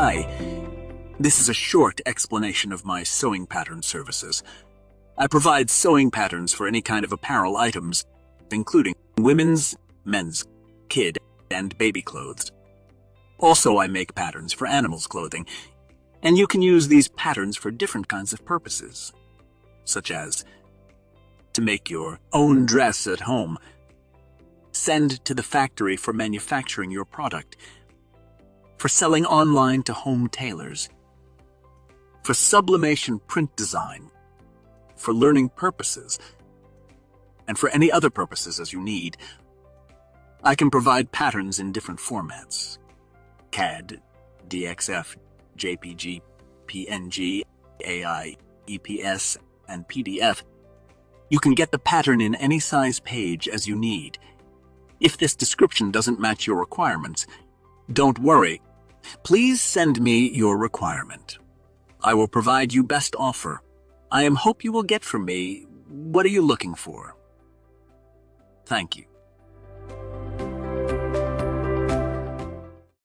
Hi, this is a short explanation of my sewing pattern services. I provide sewing patterns for any kind of apparel items, including women's, men's, kid, and baby clothes. Also, I make patterns for animals' clothing, and you can use these patterns for different kinds of purposes, such as to make your own dress at home, send to the factory for manufacturing your product, for selling online to home tailors, for sublimation print design, for learning purposes, and for any other purposes as you need. I can provide patterns in different formats: CAD, DXF, JPG, PNG, AI, EPS, and PDF. You can get the pattern in any size page as you need. If this description doesn't match your requirements, don't worry. Please send me your requirement. I will provide you best offer. I hope you will get from me. What are you looking for? Thank you.